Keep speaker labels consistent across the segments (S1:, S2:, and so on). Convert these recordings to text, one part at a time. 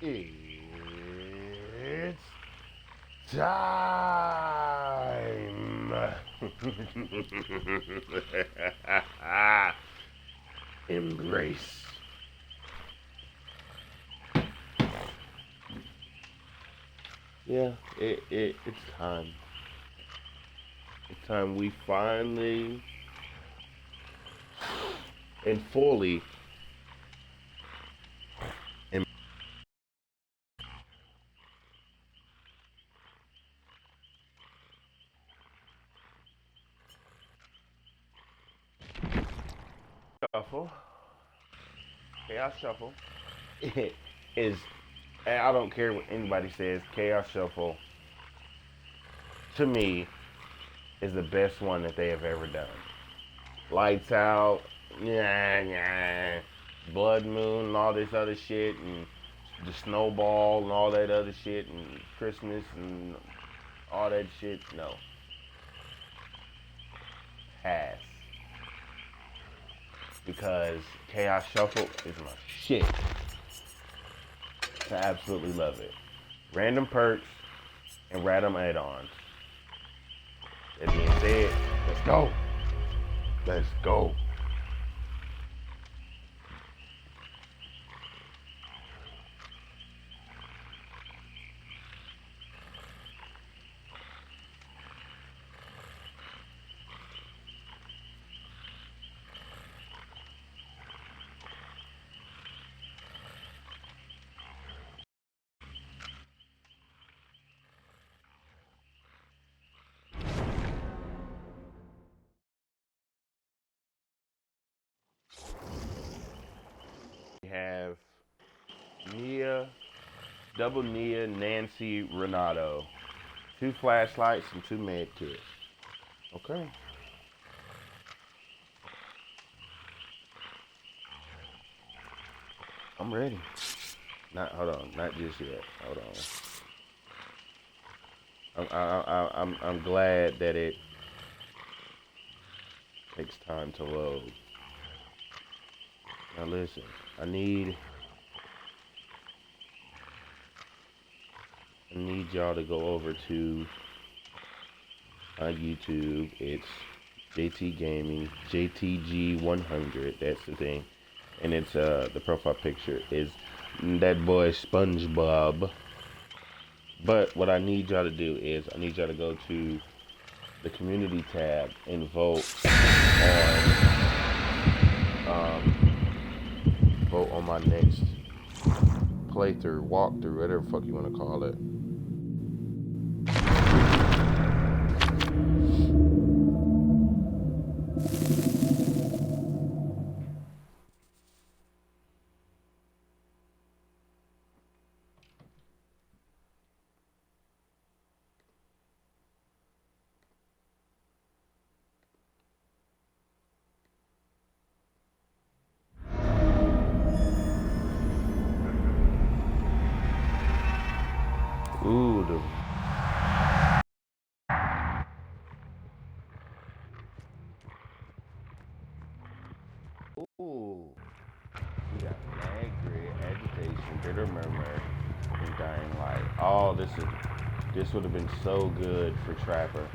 S1: It's time. Embrace. Yeah, it's time. It's time we finally and fully shuffle. Chaos Shuffle is, and I don't care what anybody says, Chaos Shuffle to me is the best one that they have ever done. Lights Out, yeah, yeah, Blood Moon, and all this other shit, and the Snowball, and all that other shit, and Christmas, and all that shit. No, pass, because Chaos Shuffle is my shit. I absolutely love it. Random perks and random add-ons. That being said, let's go. Let's go. We have Nia, double Nia, Nancy, Renato. 2 flashlights and 2 med kits. Okay. I'm ready. Hold on, not just yet. Hold on. I'm glad that it takes time to load. Now listen, I need y'all to go over to YouTube. It's JT Gaming, JTG100. That's the thing, and it's the profile picture is that boy SpongeBob. But what I need y'all to do is I need y'all to go to the community tab and vote on my next playthrough, walkthrough, whatever the fuck you want to call it. Ooh, ooh. We got Mad Grid, Agitation, Bitter Murmur, and Dying Light. Oh, this would have been so good for Trapper.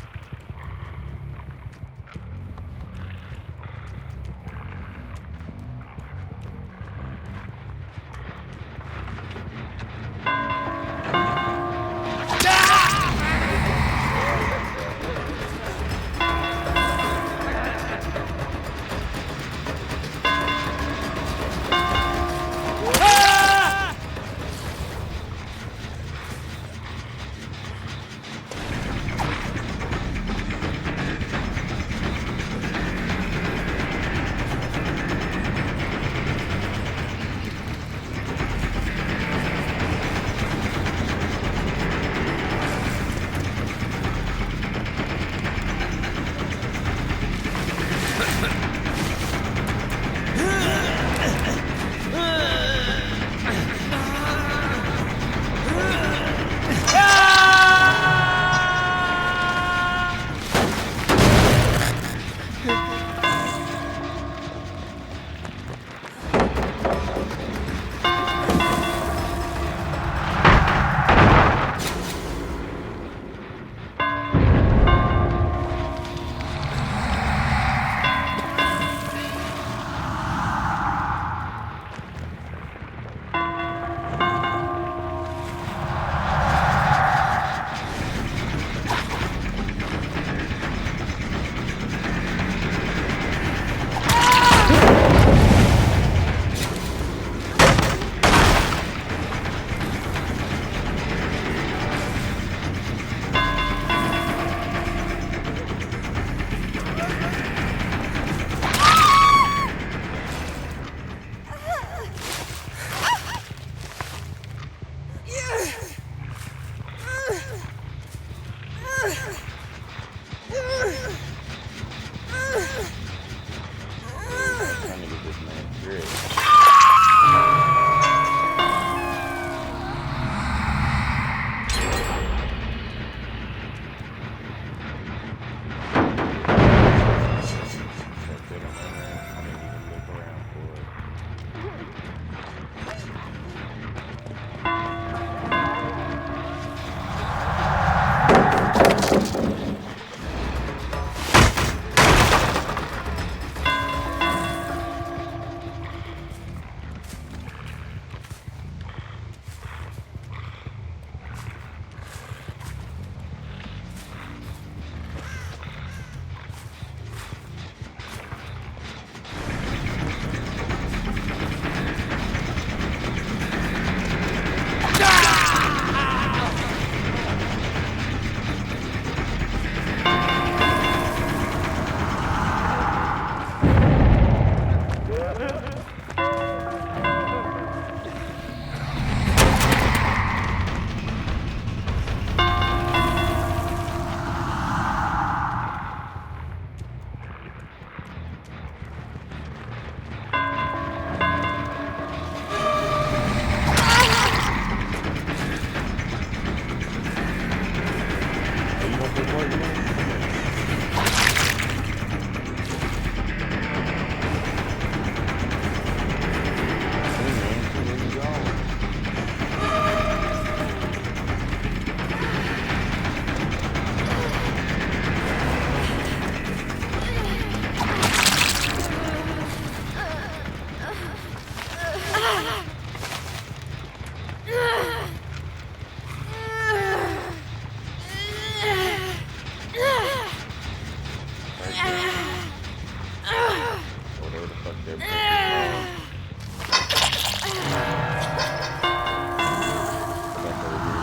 S1: this work, man? Hey, man, so there you go. Whatever the fuck they're putting. Back over here.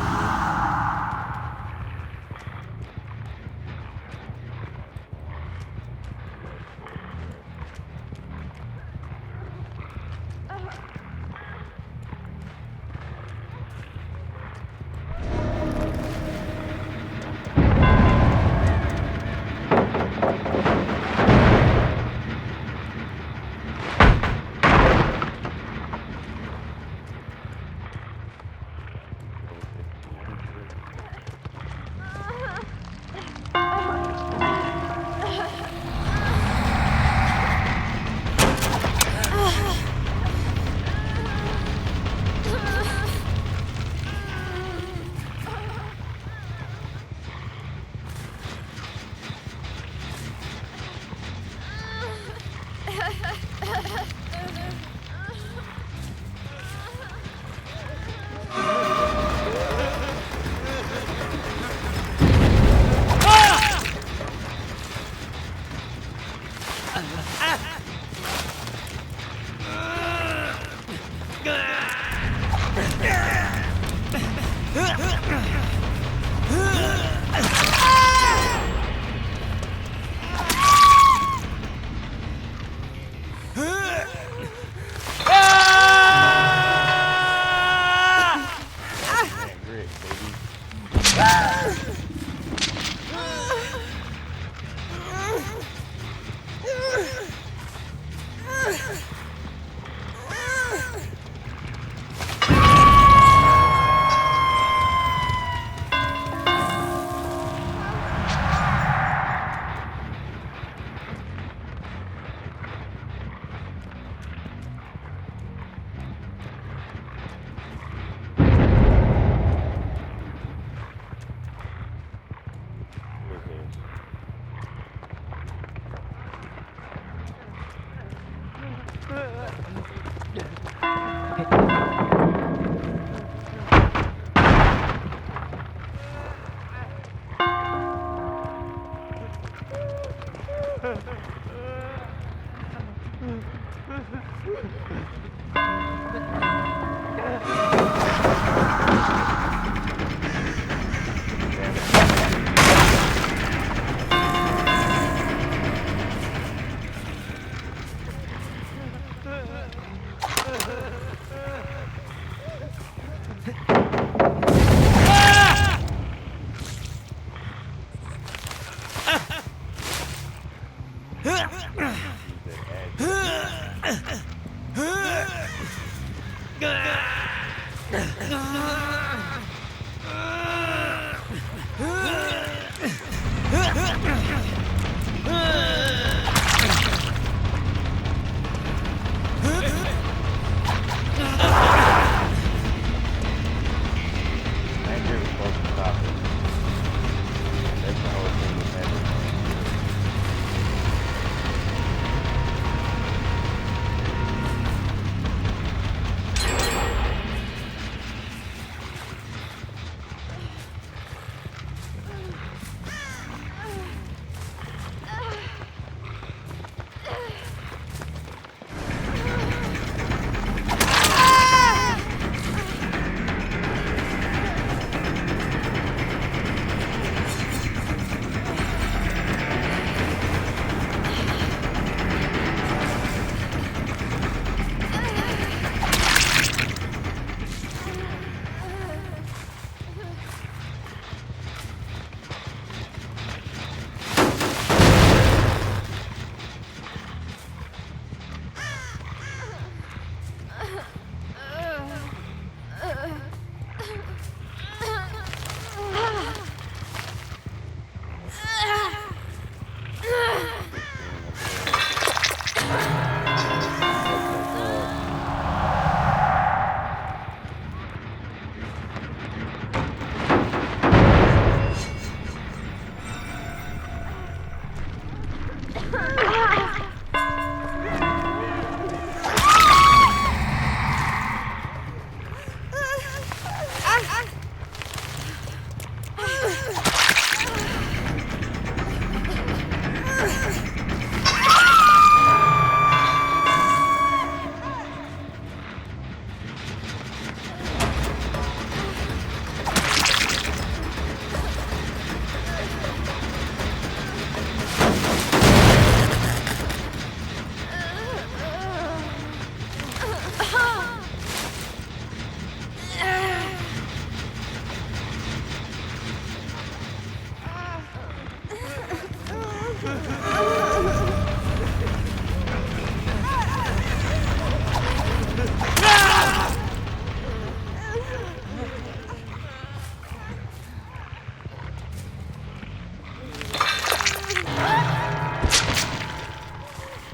S1: Man, grit, baby.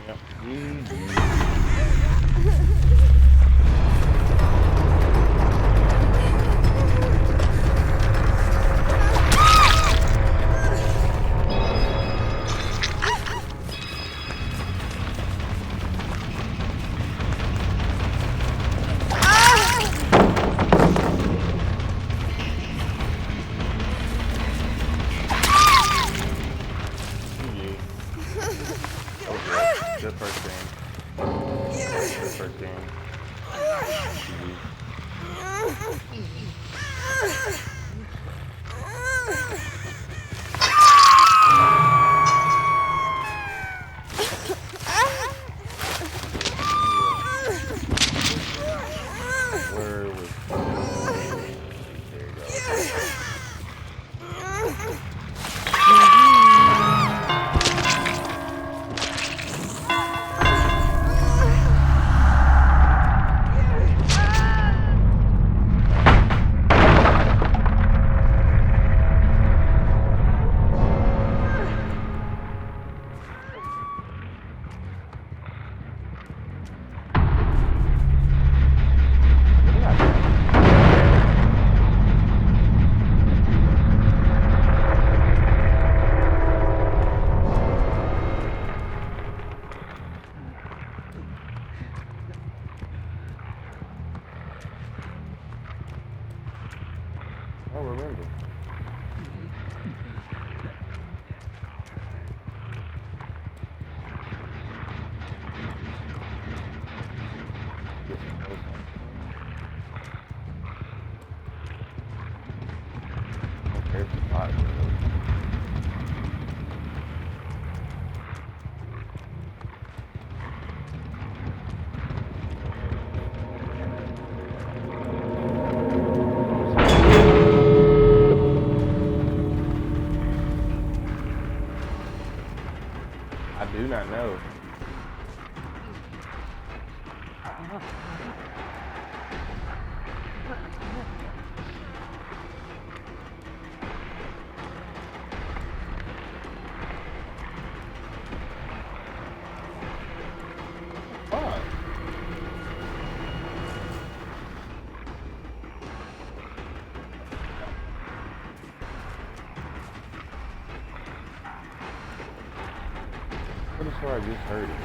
S1: Yep. Easy. Good first game. Good first game. Where was there you I don't remember. There's a lot. I do not know. Why? What is where I just heard it?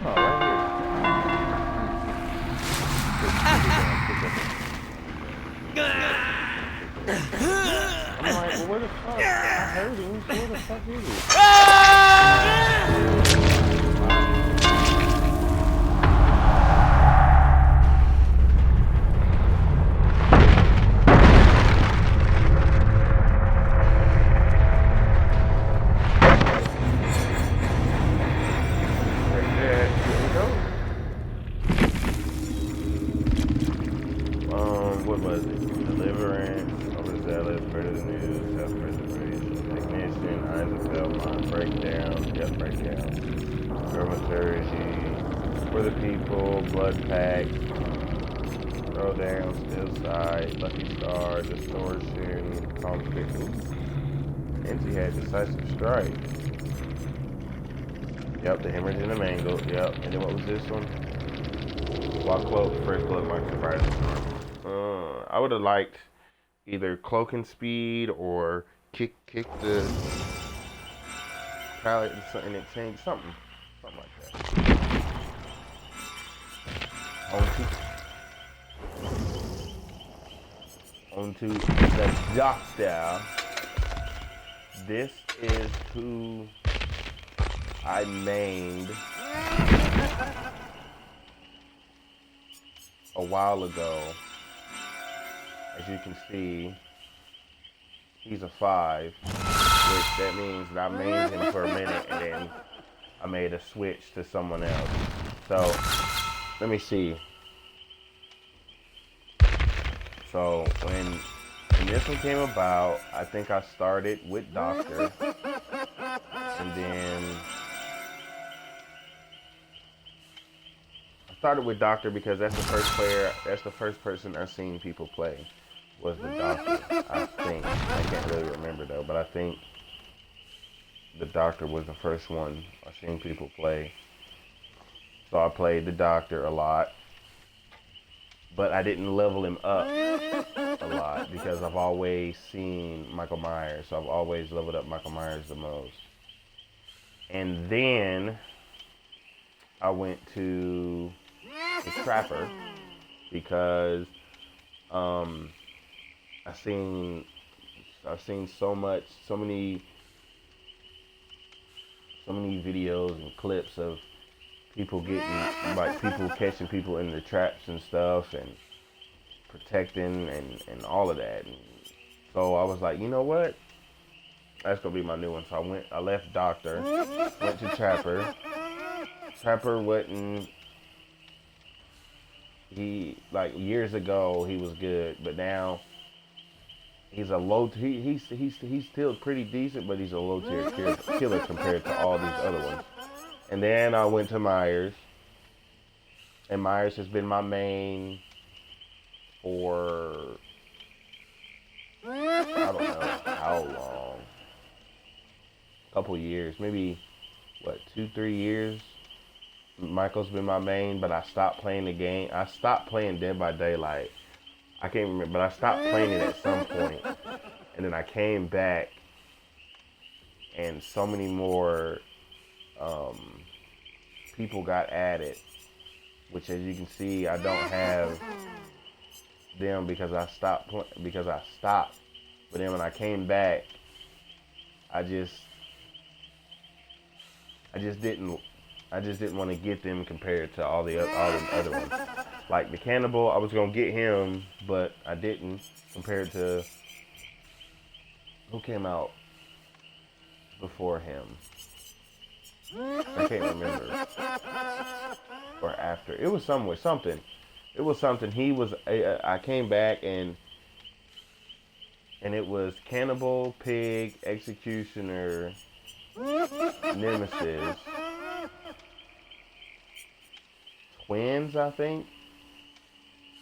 S1: Oh, right here. I'm like, well, where the fuck? I heard him. So where the fuck is he? Right there. Here we go. What was it? Deliverance, overzealous, further news, self-preservation, technician, Einzelfeld, mind breakdown, yep, breakdown, dramaturgy, for the people, blood pack, throw down, still side, lucky star, distortion, conflict, empty head, decisive strike. Yep, the hemorrhage and the mangle, yep, and then what was this one? While cloak, first cloak, my surprise. I would have liked either cloak and speed or kick the pallet and it changed something like that. Onto the doctor. This is who I named a while ago. As you can see, he's a 5, which that means that I mained him for a minute and then I made a switch to someone else. So, let me see. So when this one came about, I think I started with Doctor, and then I started with Doctor because that's the first player, that's the first person I've seen people play was the Doctor. I think I can't really remember though, but I think the Doctor was the first one I've seen people play. So I played the Doctor a lot, but I didn't level him up a lot because I've always seen Michael Myers. So I've always leveled up Michael Myers the most. And then I went to the Trapper because I've seen so many videos and clips of people people catching people in the traps and stuff and protecting and all of that. And so I was like, you know what? That's gonna be my new one. So I left Doctor, went to Trapper. Trapper wasn't, like years ago he was good, but now he's a low. He's still pretty decent, but he's a low tier killer compared to all these other ones. And then I went to Myers, and Myers has been my main for I don't know how long, a couple years, maybe what 2-3 years. Michael's been my main, but I stopped playing the game. I stopped playing Dead by Daylight. I can't remember, but I stopped playing it at some point, and then I came back, and so many more people got added, which, as you can see, I don't have them because I stopped. But then when I came back, I just didn't want to get them compared to all the other ones. Like the Cannibal, I was gonna get him, but I didn't compared to who came out before him. I can't remember. Or after. It was something. It was something. I came back and it was Cannibal, Pig, Executioner, Nemesis, Twins, I think.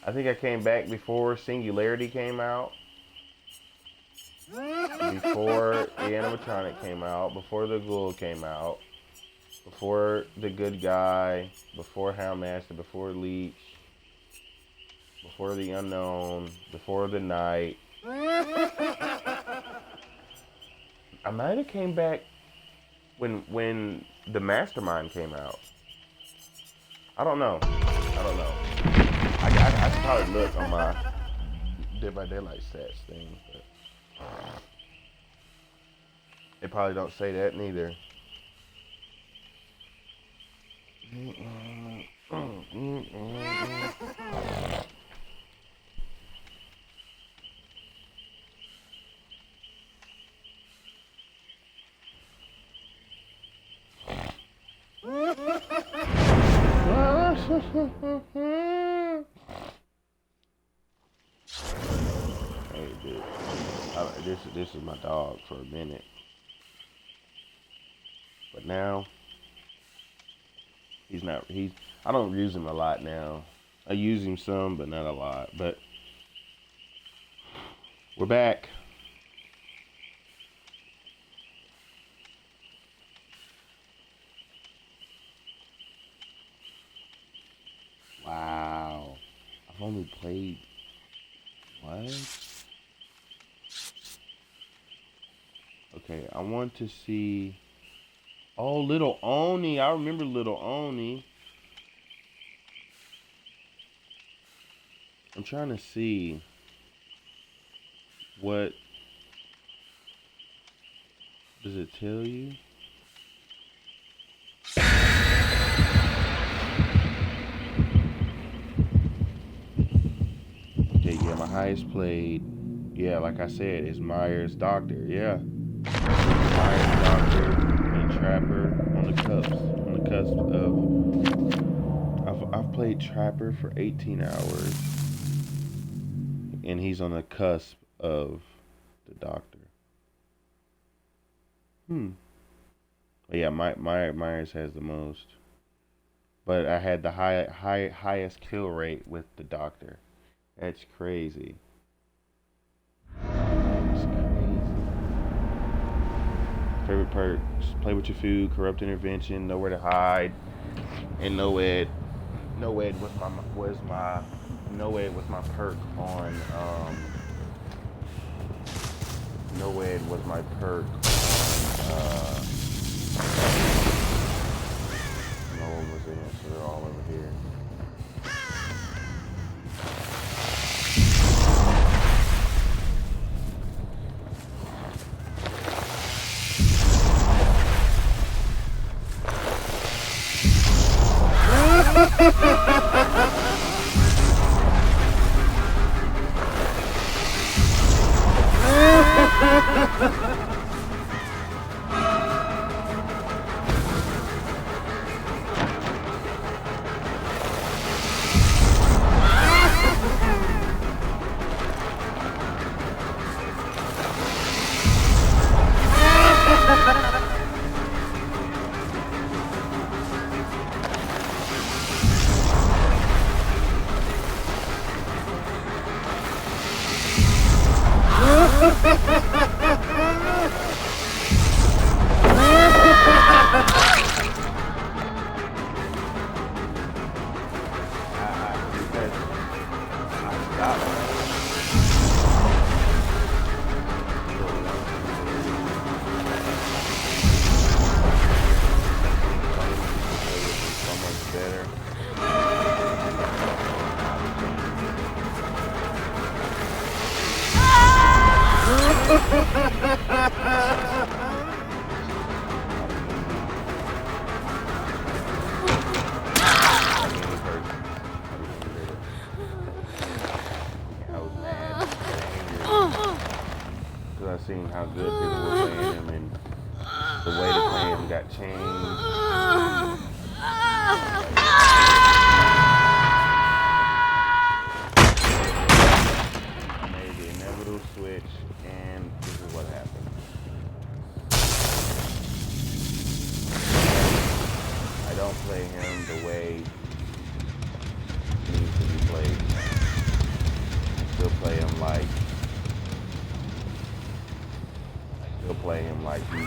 S1: I think I came back before Singularity came out. Before the animatronic came out. Before the Ghoul came out. Before the Good Guy. Before Houndmaster. Before Leech. Before the Unknown. Before the Night. I might have came back when the Mastermind came out. I don't know. I should probably look on my Dead by Daylight stats thing, but they probably don't say that neither. Hey, dude. This is my dog for a minute, but now he's not. I don't use him a lot now. I use him some, but not a lot. But we're back. Wow. I've only played what? Okay, I want to see. Oh, Little Oni. I remember Little Oni. I'm trying to see what does it tell you? Okay, yeah, my highest played, yeah, like I said, is Myers Doctor, yeah. Myers Doctor and Trapper on the cusp of. I've played Trapper for 18 hours. and he's on the cusp of the Doctor. But yeah, Myers has the most. But I had the highest kill rate with the Doctor. That's crazy. That's crazy. Favorite perks: play with your food, corrupt intervention, nowhere to hide, and no ed was my perk on no ed was my perk on no one was in it, so they're all over here. I seen how good people were playing him, and the way to play him got changed. I made the inevitable switch, and this is what happened. I don't play him the way he needs to be played. I still play him like he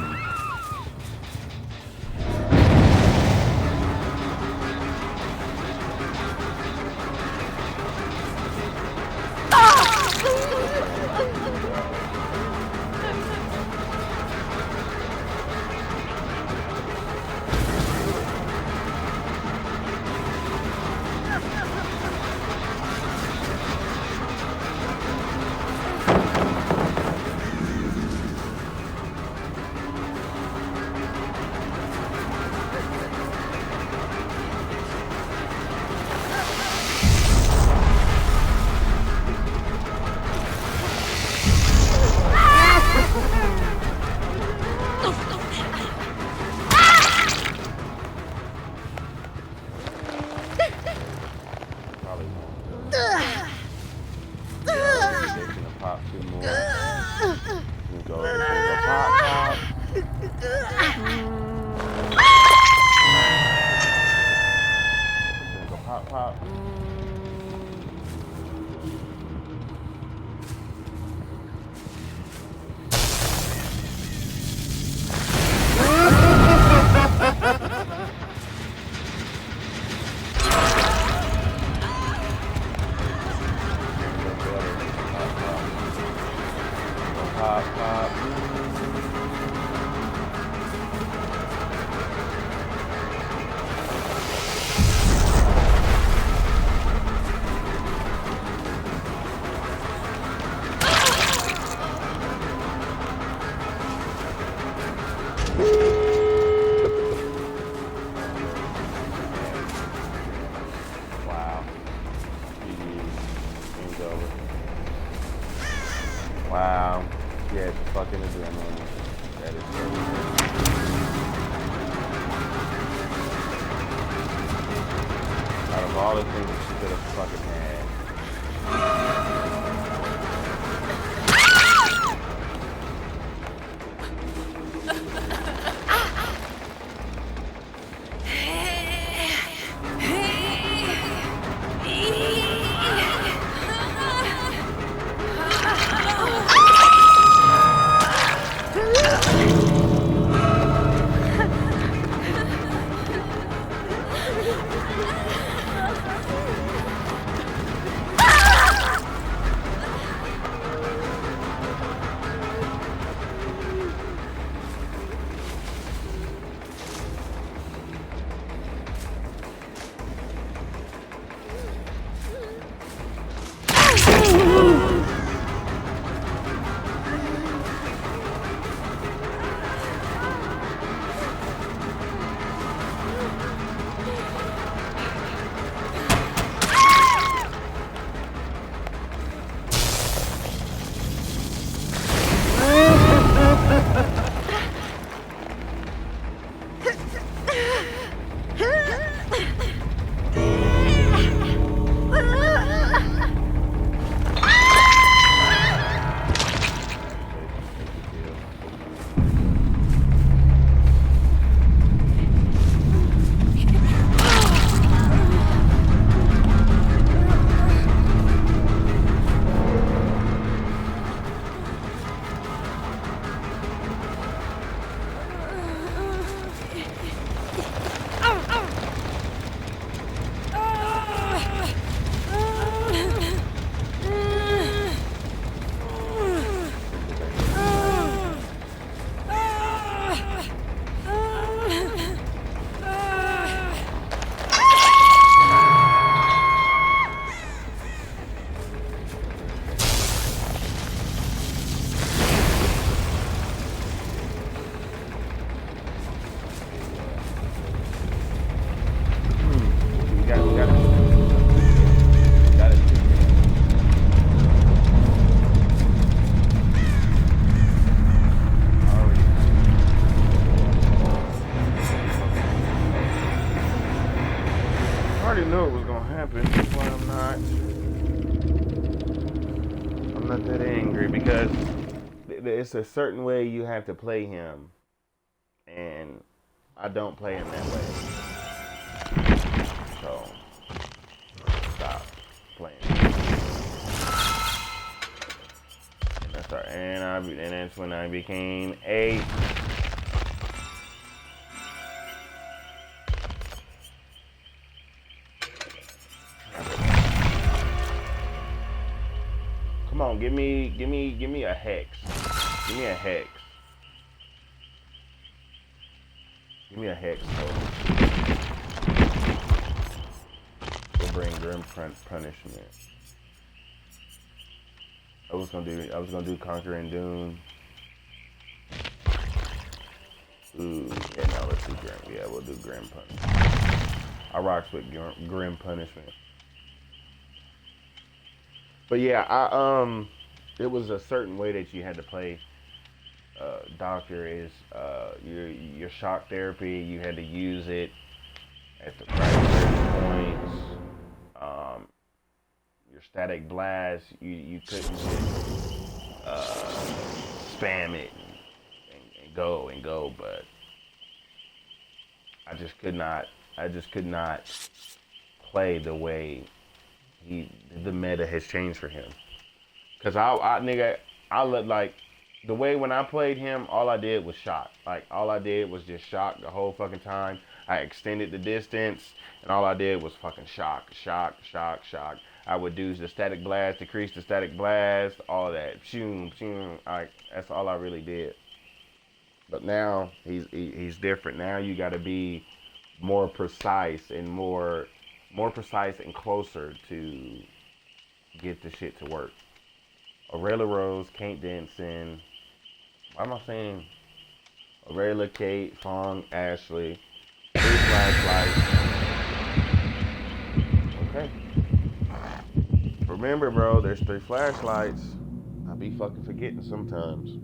S1: probably won't. They're gonna pop two more. You go pop, pop. Go pop, pop. Pop, pop. Wow. Game's over. Wow. Yeah, it's fucking adrenaline. That is crazy. Out of all the things that she could have fucking had. already knew it was gonna happen. That's why I'm not that angry, because it's a certain way you have to play him, and I don't play him that way. So stop playing. And that's when I became a. Come on, give me a hex. Give me a hex. Give me a hex. We'll bring grim punishment. I was gonna do Conquering Doom. Ooh, yeah, no, let's do Grim. Yeah, we'll do Grim Punishment. I rocks with Grim Punishment. But yeah, it was a certain way that you had to play. Doctor is your shock therapy. You had to use it at the right points. Your static blast, you couldn't just spam it and go, but I just could not play the way the meta has changed for him. Cause I look like the way when I played him, all I did was shock. Like all I did was just shock the whole fucking time. I extended the distance, and all I did was fucking shock. I would do the static blast, decrease the static blast, all that. That's all I really did. But now he's different. Now you got to be more precise and more precise and closer to get the shit to work. Aurelia Rose, Kate Denson. Why am I saying Aurelia, Kate, Fong, Ashley, 3 flashlights. Okay. Remember, bro, there's 3 flashlights. I be fucking forgetting sometimes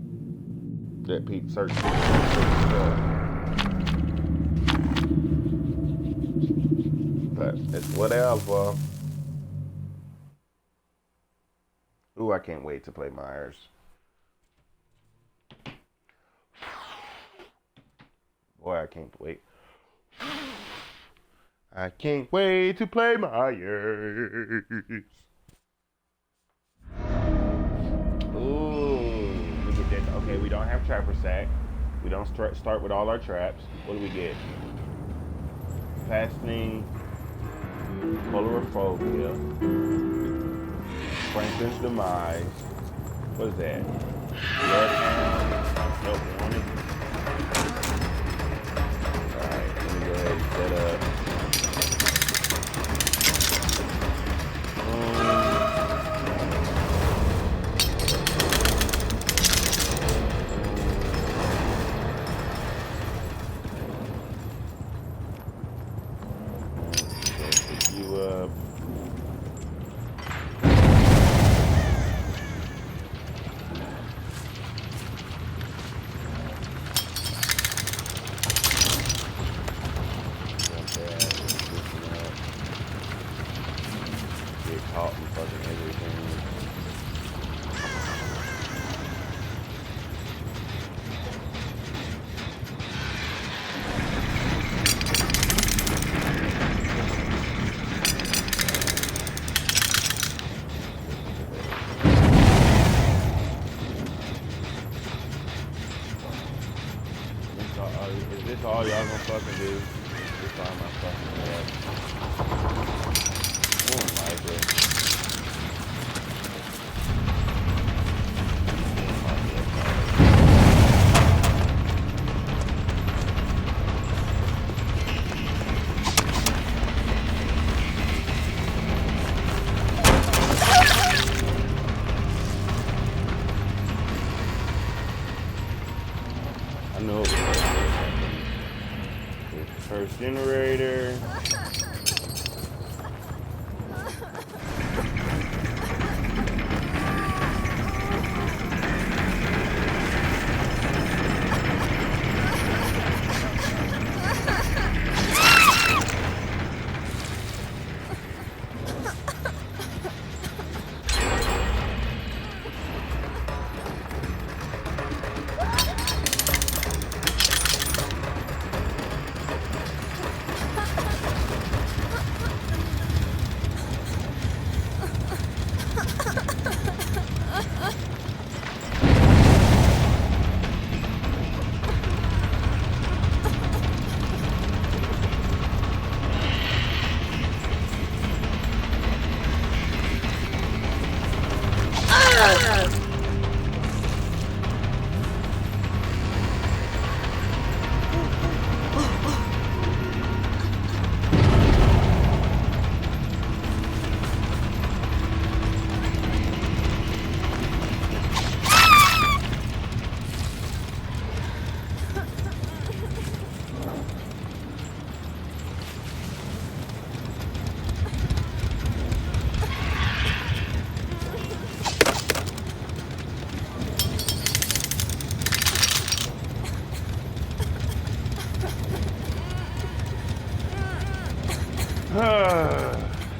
S1: that Pete searched stuff. But it's whatever. Ooh, I can't wait to play Myers. Boy, I can't wait. I can't wait to play Myers. Ooh, we get that. Okay, we don't have Trapper Sack. We don't start with all our traps. What do we get? Fastening, Colorophobia, Franklin's Demise. What is that? Bloodhound. Nope, warning. Alright, let me go ahead and set up. Pick you up. Caught and fucking everything. Is this all y'all gonna fucking do? This all my fucking head. More than likely. I know it was first generator. I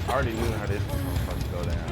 S1: already knew how this was gonna fucking go down.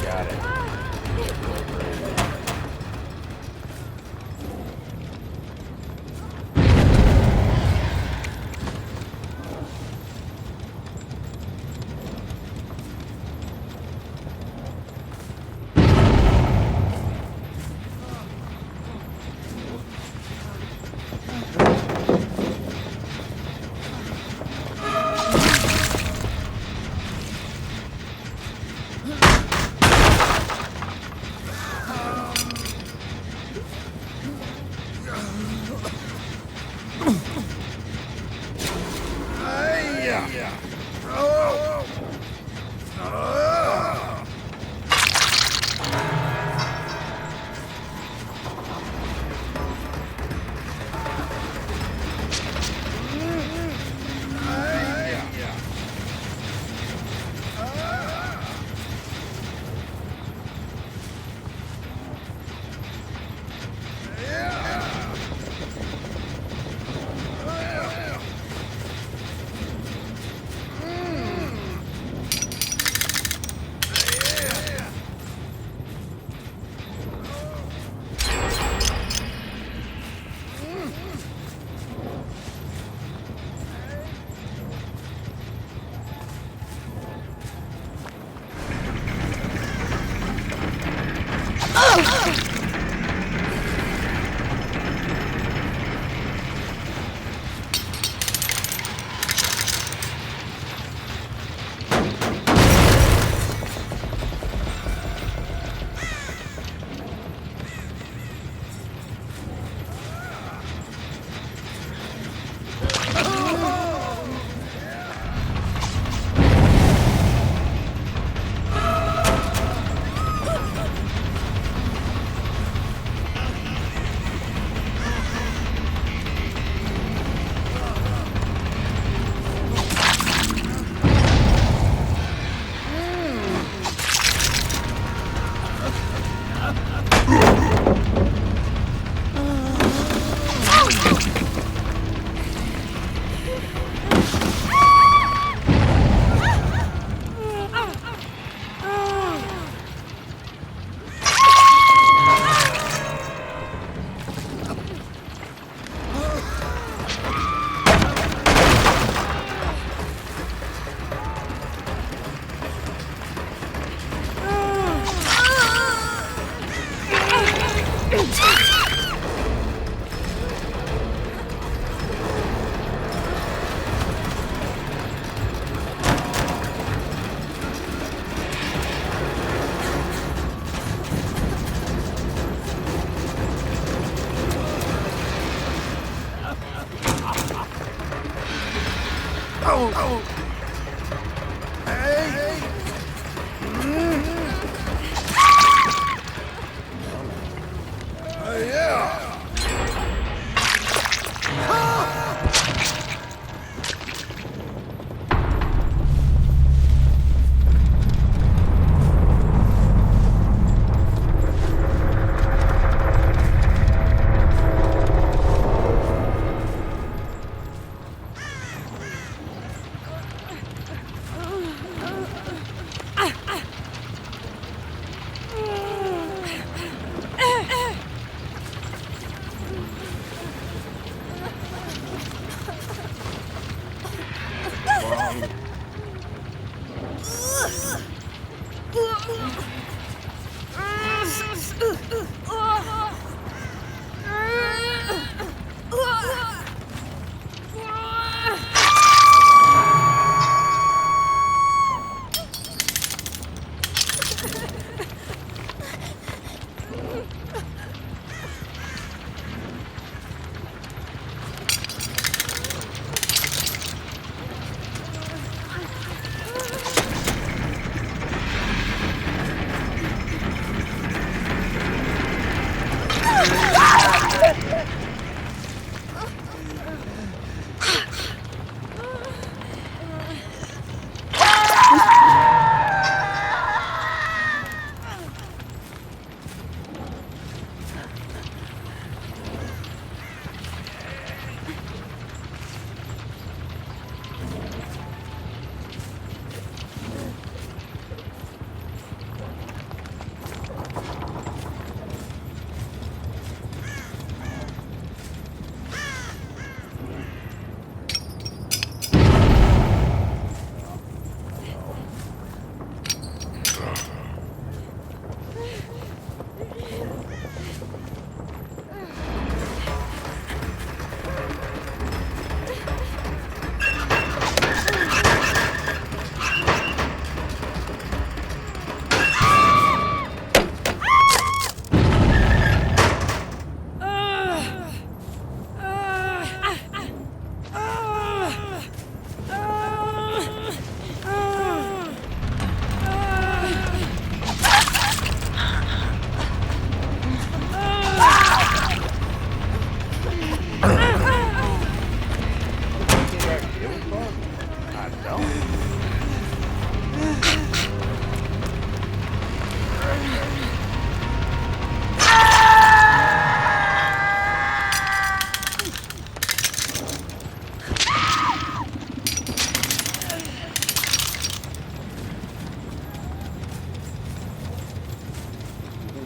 S1: Got it.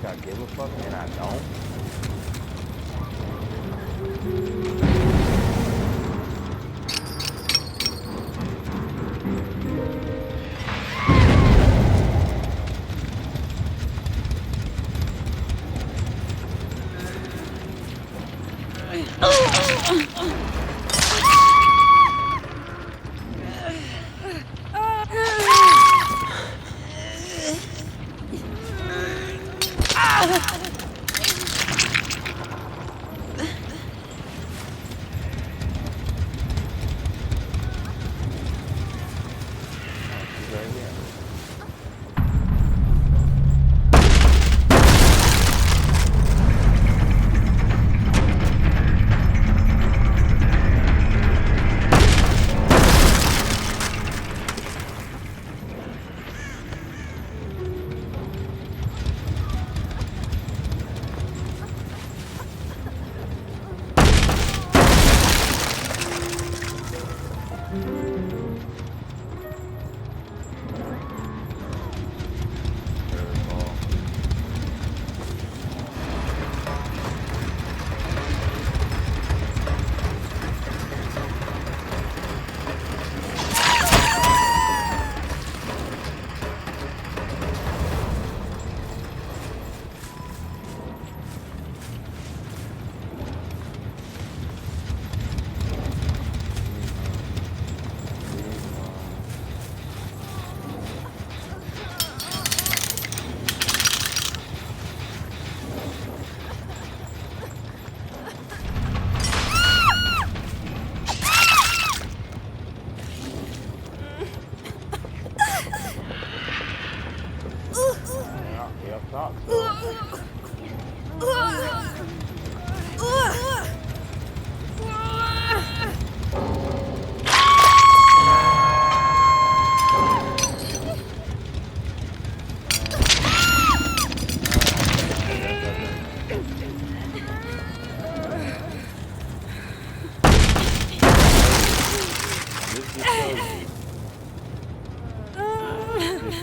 S1: I give a fuck and I don't.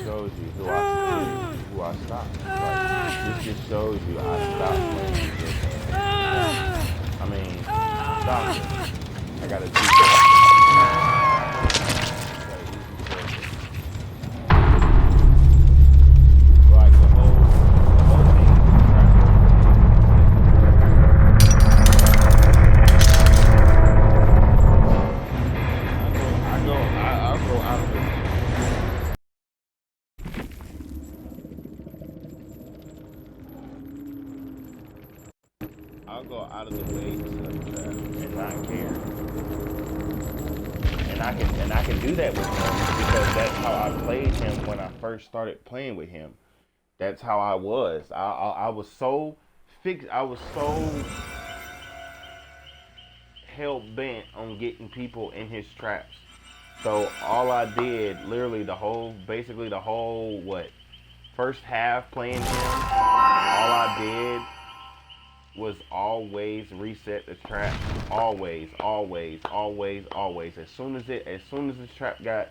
S1: Shows you who I stopped. Like, this just shows you I stopped playing this game. I mean, stop it. I gotta do that. Like, I'll go out of the way to set up a trap and not care. And I can do that with him because that's how I played him when I first started playing with him. That's how I was. I was so fixed. I was so hell bent on getting people in his traps. So all I did, literally basically the whole first half playing him, all I did was always reset the trap. Always, always, always, always. As soon as the trap got,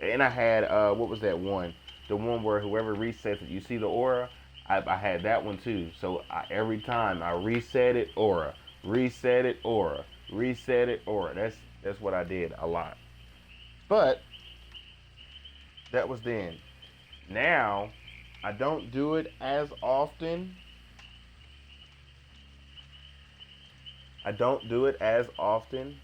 S1: and I had what was that one? The one where whoever resets it, you see the aura. I had that one too. So every time I reset it, aura, reset it, aura. That's what I did a lot. But that was then. Now I don't do it as often. I don't do it as often,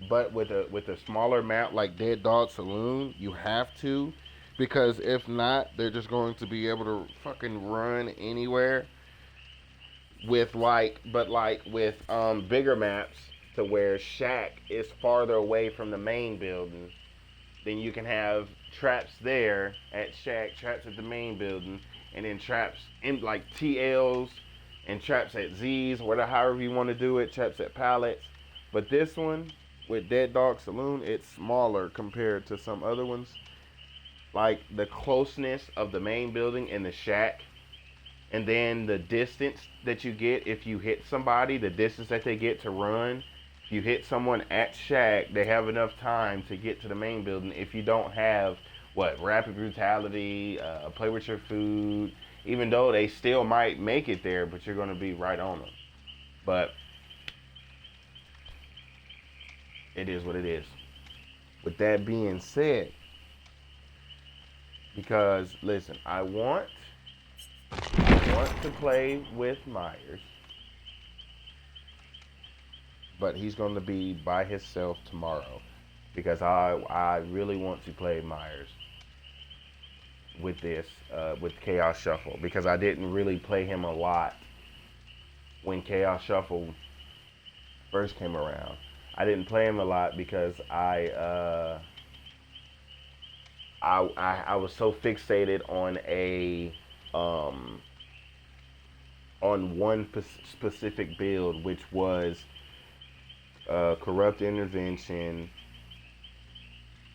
S1: but with a smaller map like Dead Dog Saloon, you have to, because if not, they're just going to be able to fucking run anywhere. With bigger maps to where Shack is farther away from the main building, then you can have traps there at Shack, traps at the main building, and then traps in like TLs and traps at Z's, whatever, however you want to do it, traps at pallets. But this one with Dead Dog Saloon, it's smaller compared to some other ones. Like the closeness of the main building and the Shack, and then the distance that you get if you hit somebody, the distance that they get to run. If you hit someone at Shack, they have enough time to get to the main building. If you don't have rapid brutality, play with your food, even though they still might make it there, but you're going to be right on them. But it is what it is. With that being said, because listen, I want to play with Myers, but he's going to be by himself tomorrow because I really want to play Myers with with Chaos Shuffle, because I didn't really play him a lot when Chaos Shuffle first came around. I didn't play him a lot because I was so fixated um on one specific build, which was corrupt intervention,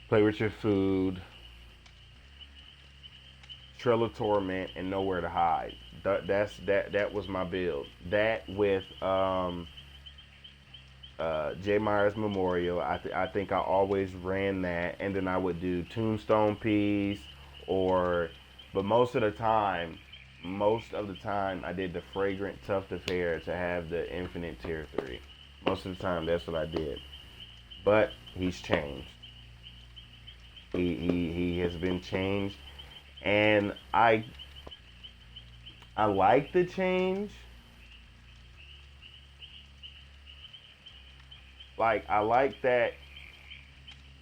S1: play with your food, Trail of Torment, and Nowhere to Hide. That was my build. That with J. Myers Memorial. I think I always ran that, and then I would do Tombstone Piece, or, but most of the time, I did the Fragrant Tuft of Hair to have the Infinite Tier 3. Most of the time, that's what I did. But he's changed. He has been changed, and I like the change. Like, I like that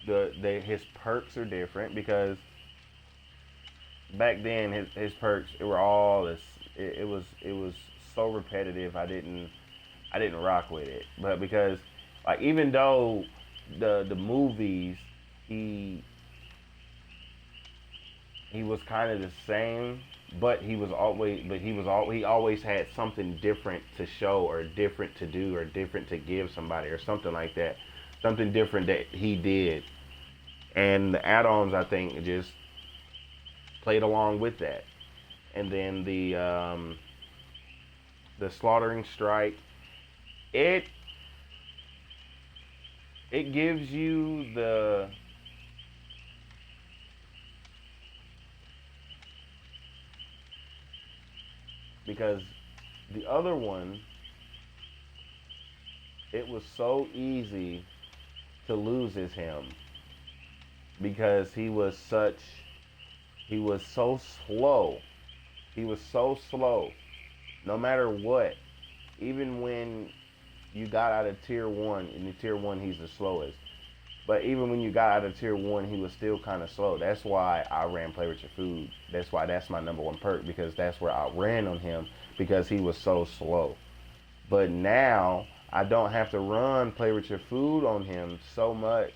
S1: his perks are different, because back then his perks, it were all this, it was so repetitive. I didn't rock with it. But because, like, even though the movies, he he was kind of the same, but he always had something different to show, or different to do, or different to give somebody, or something like that. Something different that he did. And the add-ons, I think, just played along with that. And then the Slaughtering Strike, it it gives you because the other one, it was so easy to lose as him, because he was so slow. He was so slow. No matter what, even when you got out of tier one, in the tier one he's the slowest. But even when you got out of tier one, he was still kind of slow. That's why I ran Play with Your Food. That's why that's my number one perk, because that's where I ran on him, because he was so slow. But now I don't have to run play with your food on him so much.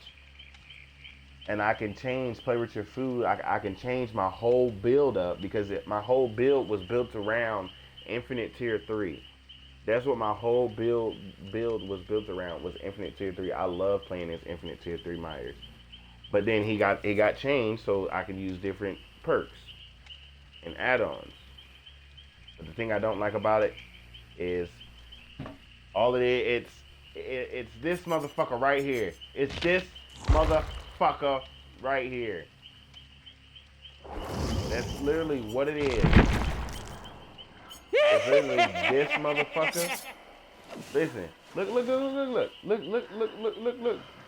S1: And I can change play with your food. I can change my whole build up because my whole build was built around infinite tier 3. That's what my whole build was built around, was infinite tier 3. I love playing as infinite tier 3 Myers. But then it got changed so I can use different perks and add-ons. But the thing I don't like about it is all it's this motherfucker right here. It's this motherfucker right here. That's literally what it is. It's literally this motherfucker. Listen, look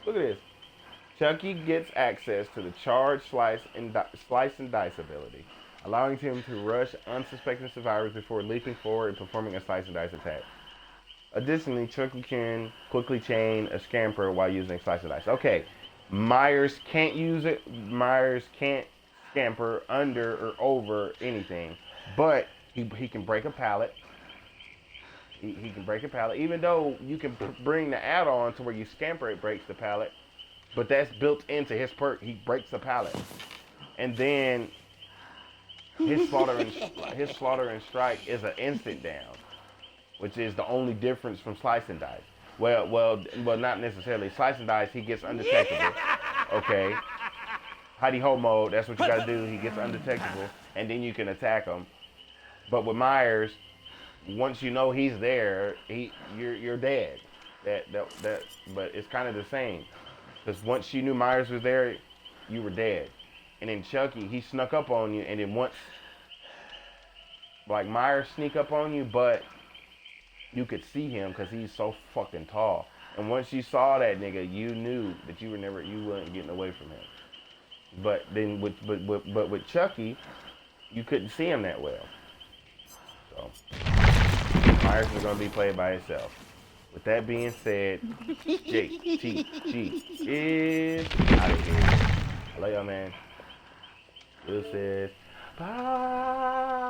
S1: at this. Chucky gets access to the charge, slice, and dice ability, allowing him to rush unsuspecting survivors before leaping forward and performing a slice and dice attack. Additionally, Chucky can quickly chain a scamper while using slice and dice. Okay, Myers can't use it. Myers can't scamper under or over anything, but he can break a pallet. He can break a pallet, even though you can bring the add-on to where you scamper, it breaks the pallet. But that's built into his perk. He breaks the pallet, and then his slaughter and strike is an instant down, which is the only difference from slice and dice. Well, not necessarily. Slice and dice, he gets undetectable. Okay, hidey ho mode. That's what you gotta do. He gets undetectable, and then you can attack him. But with Myers, once you know he's there, you're dead. But it's kind of the same. Because once you knew Myers was there, you were dead. And then Chucky, he snuck up on you, and then once, like, Myers sneak up on you, but you could see him because he's so fucking tall. And once you saw that nigga, you knew that you weren't getting away from him. But then with Chucky, you couldn't see him that well. So Myers is gonna be played by himself. With that being said, JTG is out of here. I love y'all, man. Will says, bye.